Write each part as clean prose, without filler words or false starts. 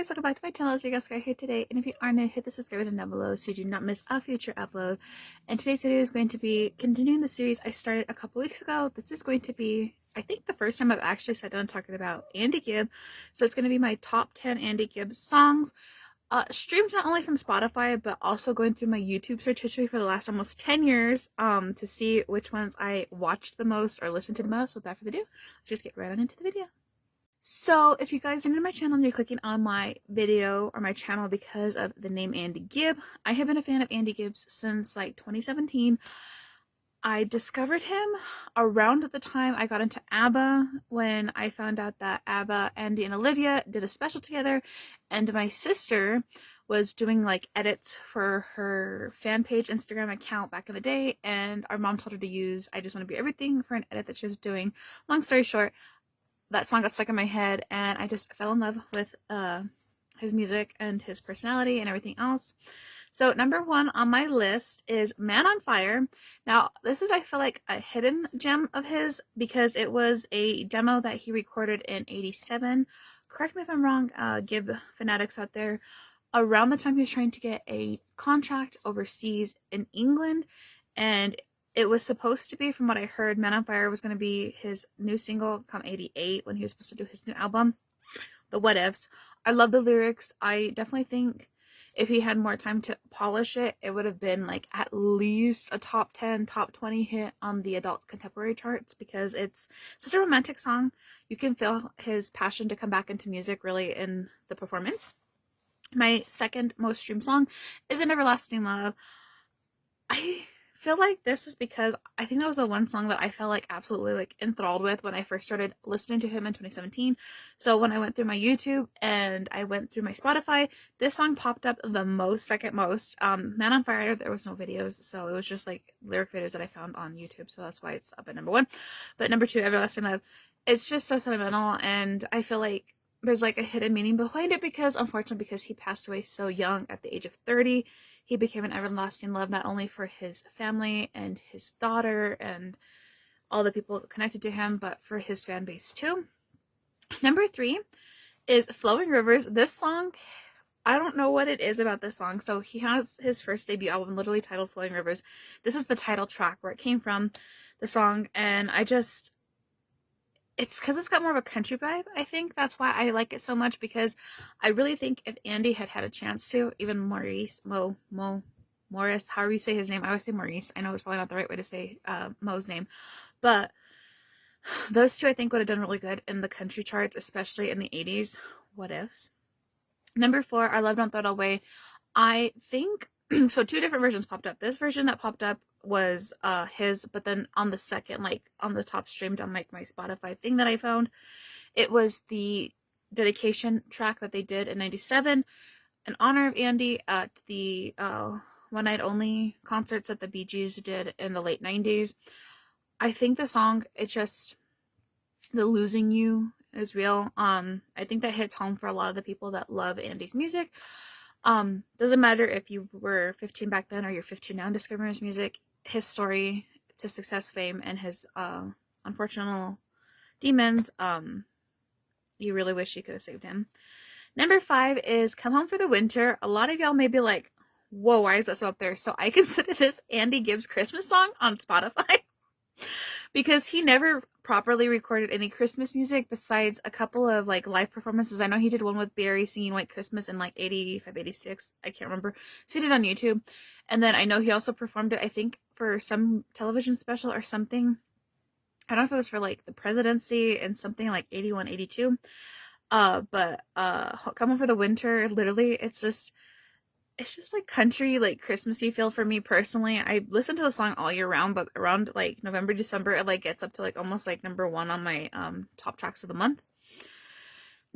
guys, welcome back to my channel. It's your girl Sky here today, and if you are new, hit the subscribe button down below so you do not miss a future upload. And today's video is going to be continuing the series I started a couple weeks ago. This is going to be, I think, the first time I've actually sat down talking about Andy Gibb. So it's going to be my top 10 Andy Gibb songs, streamed not only from Spotify, but also going through my YouTube search history for the last almost 10 years to see which ones I watched the most or listened to the most. Without further ado, let's just get right on into the video. So if you guys are new to my channel and you're clicking on my video or my channel because of the name Andy Gibb, I have been a fan of Andy Gibb's since like 2017. I discovered him around the time I got into ABBA, when I found out that ABBA, Andy and Olivia did a special together, and my sister was doing like edits for her fan page Instagram account back in the day, and our mom told her to use I Just Want to Be Everything for an edit that she was doing. Long story short, that song got stuck in my head and I just fell in love with his music and his personality and everything else. So number one on my list is Man on Fire. Now this is, I feel like, a hidden gem of his because it was a demo that he recorded in '87. Correct me if I'm wrong, GIBB fanatics out there. Around the time he was trying to get a contract overseas in England, and it was supposed to be, from what I heard, Man on Fire was going to be his new single come '88 when he was supposed to do his new album, The What Ifs. I love the lyrics. I definitely think if he had more time to polish it, it would have been like at least a top 10, top 20 hit on the adult contemporary charts, because it's such a romantic song. You can feel his passion to come back into music really in the performance. My second most streamed song is An Everlasting Love. I feel like this is because I think that was the one song that I felt like absolutely like enthralled with when I first started listening to him in 2017. So when I went through my YouTube and I went through my Spotify, this song popped up the most, second most. Man on Fire, there was no videos, so it was just like lyric videos that I found on YouTube, so that's why it's up at number one. But number two, Everlasting Love, it's just so sentimental, and I feel like there's like a hidden meaning behind it because, unfortunately, because he passed away so young at the age of 30, he became an everlasting love not only for his family and his daughter and all the people connected to him, but for his fan base too. Number three is Flowing Rivers. This song, I don't know what it is about this song. So he has his first debut album literally titled Flowing Rivers. This is the title track where it came from, the song, and it's because it's got more of a country vibe. I think that's why I like it so much, because I really think if Andy had had a chance to, even Morris, however you say his name, I always say Maurice. I know it's probably not the right way to say Mo's name, but those two I think would have done really good in the country charts, especially in the 80s. What Ifs. Number four, I Love Don't Throw It Away. I think, so two different versions popped up. This version that popped up was his, but then on the second, like on the top streamed on like my Spotify thing that I found, it was the dedication track that they did in '97 in honor of Andy at the One Night Only concerts that the Bee Gees did in the late '90s. I think the song, it's just, the losing you is real. I think that hits home for a lot of the people that love Andy's music. Doesn't matter if you were 15 back then or you're 15 now discovering his music, his story to success, fame, and his unfortunate demons, you really wish you could have saved him. Number five is Come Home for the Winter. A lot of y'all may be like, whoa, why is that so up there? So I consider this Andy Gibb's Christmas song on Spotify because he never properly recorded any Christmas music besides a couple of like live performances. I know he did one with Barry singing White Christmas in like 85, 86. I can't remember. Seen it on YouTube. And then I know he also performed it, I think, for some television special or something. I don't know if it was for like the presidency and something like 81, 82. But Come On for the Winter, literally, it's just like country, like Christmassy feel for me personally. I listen to the song all year round, but around like November, December, it like gets up to like almost like number one on my top tracks of the month.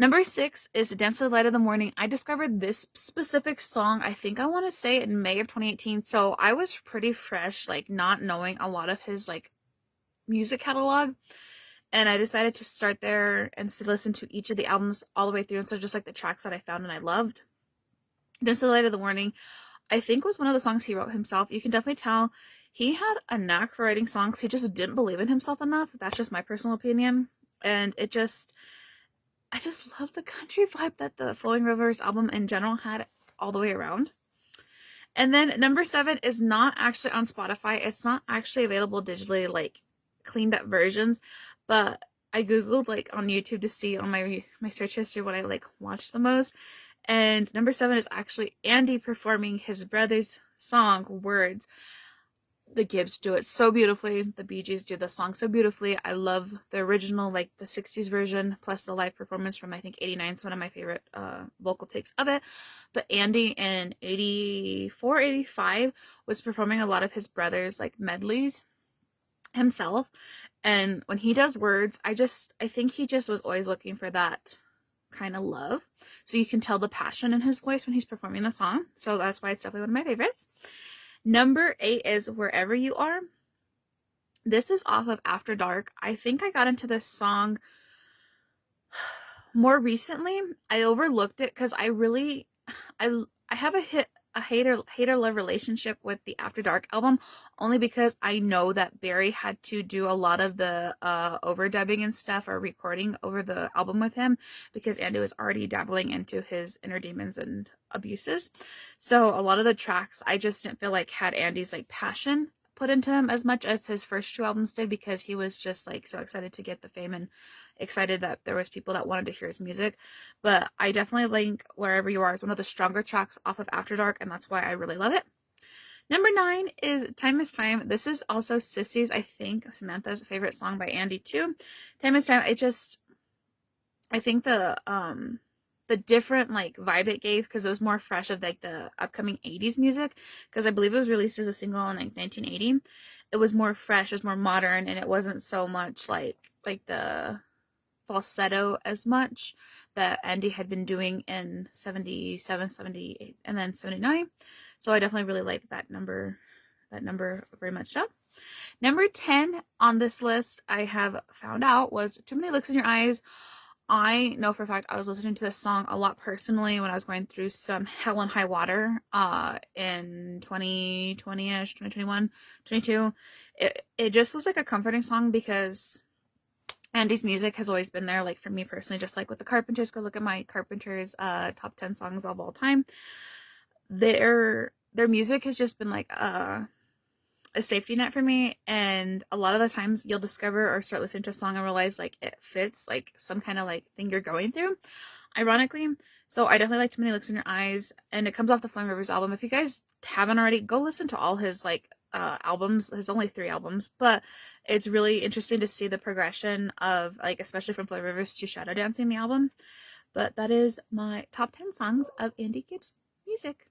Number six is Dance to the Light of the Morning. I discovered this specific song, I think I want to say in May of 2018. So I was pretty fresh, like not knowing a lot of his like music catalog. And I decided to start there and to listen to each of the albums all the way through. And so just like the tracks that I found and I loved. Dance to the Light of the Morning, I think, was one of the songs he wrote himself. You can definitely tell he had a knack for writing songs. He just didn't believe in himself enough. That's just my personal opinion. And it just, I just love the country vibe that the Flowing Rivers album in general had all the way around. And then number 7 is not actually on Spotify. It's not actually available digitally, like cleaned up versions, but I googled like on YouTube to see on my search history what I like watched the most. And number 7 is actually Andy performing his brother's song Words. The GIBBs do it so beautifully. The Bee Gees do the song so beautifully. I love the original, like the 60s version, plus the live performance from I think 89 is one of my favorite vocal takes of it. But Andy in 84, 85 was performing a lot of his brother's like medleys himself. And when he does Words, I think he just was always looking for that kind of love. So you can tell the passion in his voice when he's performing the song. So that's why it's definitely one of my favorites. Number 8 is Wherever You Are. This is off of After Dark. I think I got into this song more recently. I overlooked it because I have a hater love relationship with the After Dark album, only because I know that Barry had to do a lot of the overdubbing and stuff or recording over the album with him because Andy was already dabbling into his inner demons and abuses. So a lot of the tracks I just didn't feel like had Andy's like passion put into him as much as his first 2 albums did, because he was just like so excited to get the fame and excited that there was people that wanted to hear his music. But I definitely think Wherever You Are is one of the stronger tracks off of After Dark, and that's why I really love it. Number 9 is Time is Time. This is also Sissy's, I think, Samantha's favorite song by Andy too. Time is Time, I think the different like vibe it gave, because it was more fresh of like the upcoming 80s music, because I believe it was released as a single in like 1980. It was more fresh, it was more modern, and it wasn't so much like the falsetto as much that Andy had been doing in 77, 78, and then 79. So I definitely really like that number very much so. Number 10 on this list I have found out was Too Many Looks in Your Eyes. I know for a fact I was listening to this song a lot personally when I was going through some hell and high water in 2020-ish, 2021, 22. It just was like a comforting song, because Andy's music has always been there, like for me personally, just like with the Carpenters. Go look at my Carpenters top 10 songs of all time. Their music has just been like a safety net for me, and a lot of the times you'll discover or start listening to a song and realize like it fits like some kind of like thing you're going through, ironically. So I definitely like Too Many Looks in Your Eyes, and it comes off the Flowing Rivers album. If you guys haven't already, go listen to all his like albums. There's only 3 albums, but it's really interesting to see the progression of like, especially from Flowing Rivers to Shadow Dancing, the album. But that is my top 10 songs of Andy Gibb's music.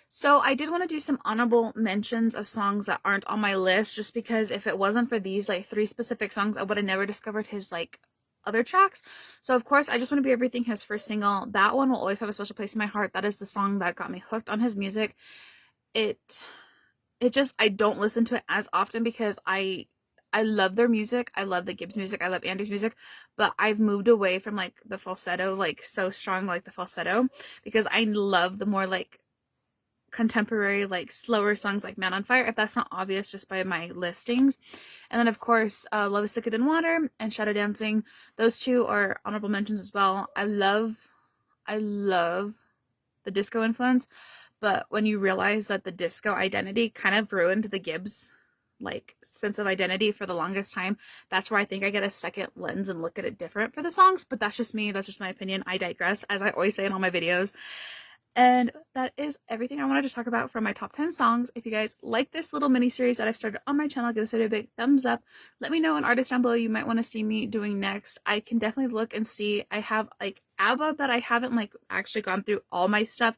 So I did want to do some honorable mentions of songs that aren't on my list, just because if it wasn't for these like 3 specific songs, I would have never discovered his like other tracks. So of course, I Just Want to Be Everything, his first single, that one will always have a special place in my heart. That is the song that got me hooked on his music. It just, I don't listen to it as often because I love their music. I love the GIBB's music. I love Andy's music, but I've moved away from like the falsetto, like so strong, like the falsetto, because I love the more like contemporary, like slower songs like Man on Fire, if that's not obvious just by my listings. And then of course Love is Thicker Than Water and Shadow Dancing. Those 2 are honorable mentions as well. I love the disco influence, but when you realize that the disco identity kind of ruined the GIBB's like sense of identity for the longest time, that's where I think I get a second lens and look at it different for the songs. But that's just me, that's just my opinion. I digress, as I always say in all my videos. And that is everything I wanted to talk about from my top 10 songs. If you guys like this little mini series that I've started on my channel, give this video a big thumbs up. Let me know an artist down below you might want to see me doing next. I can definitely look and see. I have like ABBA that I haven't like actually gone through all my stuff.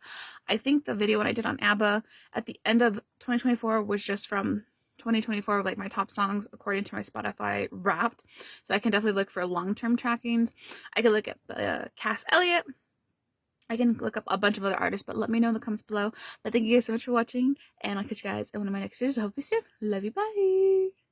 I think the video when I did on ABBA at the end of 2024 was just from 2024, like my top songs according to my Spotify Wrapped. So I can definitely look for long-term trackings. I can look at Cass Elliot. I can look up a bunch of other artists, but let me know in the comments below. But thank you guys so much for watching, and I'll catch you guys in one of my next videos. I hope you soon. Love you. Bye.